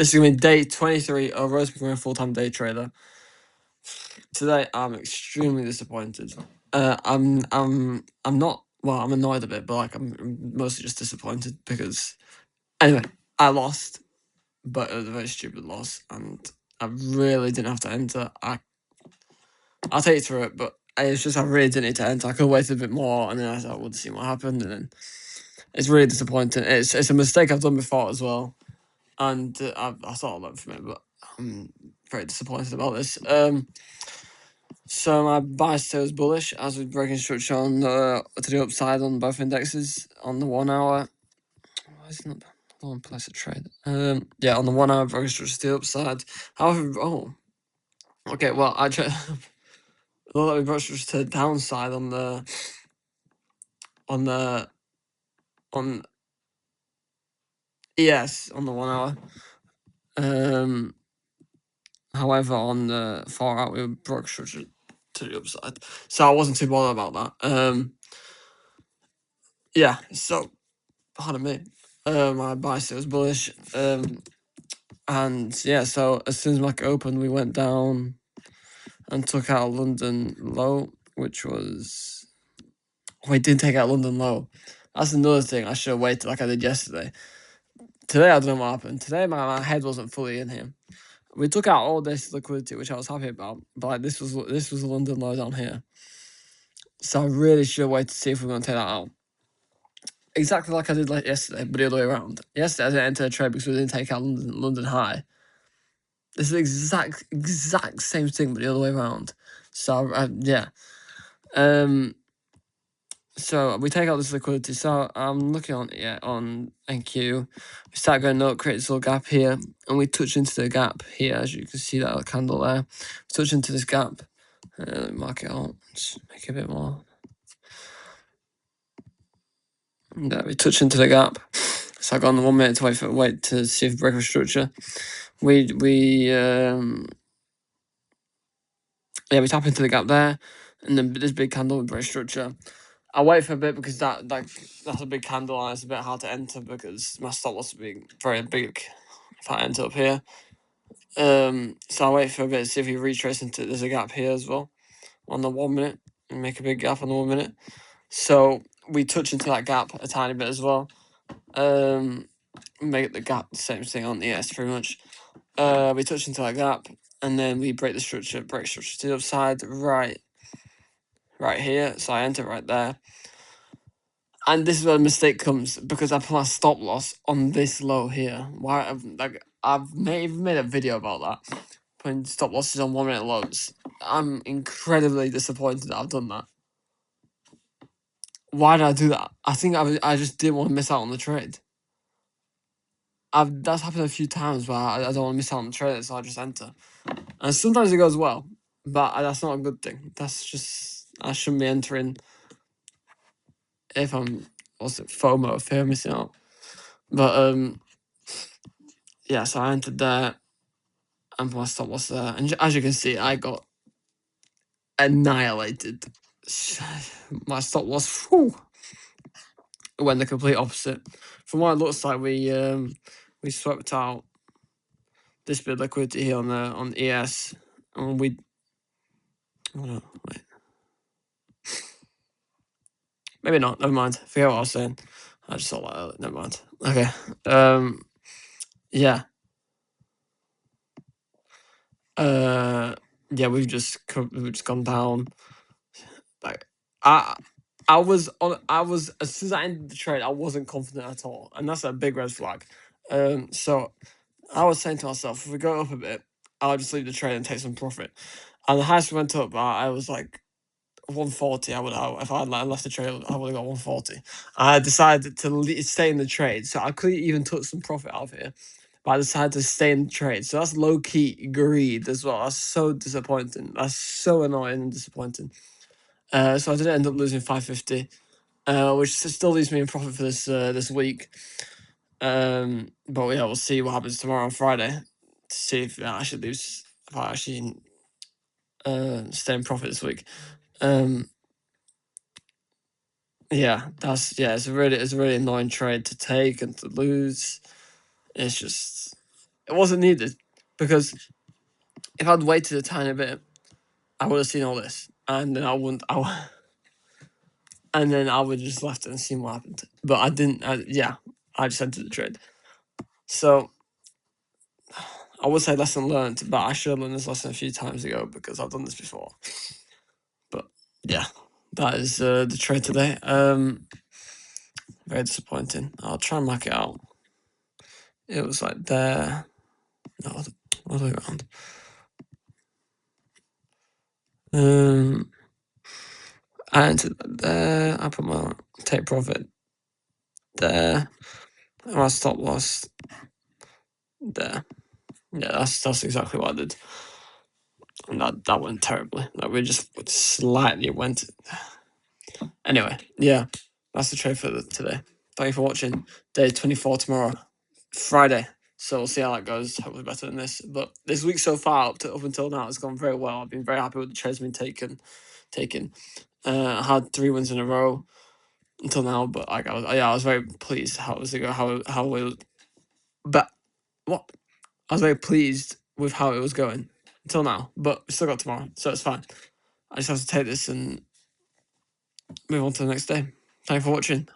This is gonna be day 23 of Rose becoming a full-time day trader. Today, I'm extremely disappointed. I'm not. Well, I'm annoyed a bit, but like I'm mostly just disappointed because anyway, I lost, but it was a very stupid loss, and I really didn't have to enter. I'll take you through it, but it's just I really didn't need to enter. I could have waited a bit more, and then I would see what happened, and then it's really disappointing. It's a mistake I've done before as well, and I sort of learned from it, but I'm very disappointed about this. So my buy still is bullish as we're breaking structure on to the upside on both indexes on the 1 hour. Why is it not the one place to trade? Yeah, on the 1 hour breaking structure to the upside. However, okay. Well, I tried. Look like we broke structure to the downside on ES on the 1 hour. However, on the 4 hour we broke structure to the upside, so I wasn't too bothered about that. Yeah. So, pardon me. My buy still was bullish. And yeah, so as soon as market opened, we went down and took out a London low, which was. We didn't take out London low. That's another thing. I should have waited like I did yesterday. Today, I don't know what happened. Today, my head wasn't fully in here. We took out all this liquidity, which I was happy about, but like this was a London low down here. So I really should have waited to see if we were going to take that out. Exactly like I did like yesterday, but the other way around. Yesterday, I didn't enter a trade because we didn't take out London high. This is the exact same thing, but the other way around. So yeah. So we take out this liquidity. So I'm looking on on NQ. We start going up, create this little gap here, and we touch into the gap here, as you can see that candle there. Touch into this gap. Let me mark it out. Just make it a bit more. Yeah, we touch into the gap. So I got on the 1 minute to wait to see if we break a structure. We tap into the gap there, and then this big candle with break structure. I wait for a bit because that's a big candle and it's a bit hard to enter because my stop loss would be very big if I enter up here. So I wait for a bit to see if we retrace into. There's a gap here as well on the 1 minute and make a big gap on the 1 minute. So we touch into that gap a tiny bit as well. Make the gap the same thing on the ES pretty much. We touch into that gap and then we break structure to the upside right here. So I enter right there. And this is where the mistake comes because I put my stop loss on this low here. Why? I've made a video about that. Putting stop losses on 1 minute lows. I'm incredibly disappointed that I've done that. Why did I do that? I think I just didn't want to miss out on the trade. That's happened a few times where I don't want to miss out on the trade, so I just enter. And sometimes it goes well, but that's not a good thing. That's just I shouldn't be entering if I'm FOMO, fear of missing out. But yeah, so I entered there and my stop loss there. And as you can see, I got annihilated. My stop loss, whew, went the complete opposite. From what it looks like, we swept out this bit of liquidity here on ES, and we. Oh no, wait. Maybe not. Never mind. Forget what I was saying. I just saw that earlier. Never mind. Okay. Yeah. Yeah. We've just gone down. Like I was as soon as I ended the trade, I wasn't confident at all, and that's a big red flag. So I was saying to myself, if we go up a bit, I'll just leave the trade and take some profit. And the highest we went up, I was like 140. If I had left the trade, I would have got 140. I decided to stay in the trade, so I could even took some profit out of here. But I decided to stay in the trade, so that's low key greed as well. That's so disappointing. That's so annoying and disappointing. So I did end up losing 550, which still leaves me in profit for this week. But yeah, we'll see what happens tomorrow on Friday to see if I actually lose, if I actually stay in profit this week. Yeah, it's a really annoying trade to take and to lose. It's just It wasn't needed because if I'd waited a tiny bit, I would have seen all this, and then I wouldn't. And then I would have just left it and seen what happened. But I didn't. I just entered the trade. So I would say lesson learned, but I should have learned this lesson a few times ago because I've done this before. But yeah, that is the trade today. Very disappointing. I'll try and mark it out. It was like there. No, all the way around. I entered there. I put my take profit there. And my stop loss there. Yeah, that's exactly what I did. And that went terribly. Like we just slightly went. Anyway, yeah, that's the trade for today. Thank you for watching. Day 24 tomorrow, Friday. So we'll see how that goes. Hopefully better than this. But this week so far, up until now, it's gone very well. I've been very happy with the trades being taken. I had 3 wins in a row until now, but like I was very pleased how it was going. How it was, but what I was very pleased with how it was going until now. But we still got tomorrow, so it's fine. I just have to take this and move on to the next day. Thank you for watching.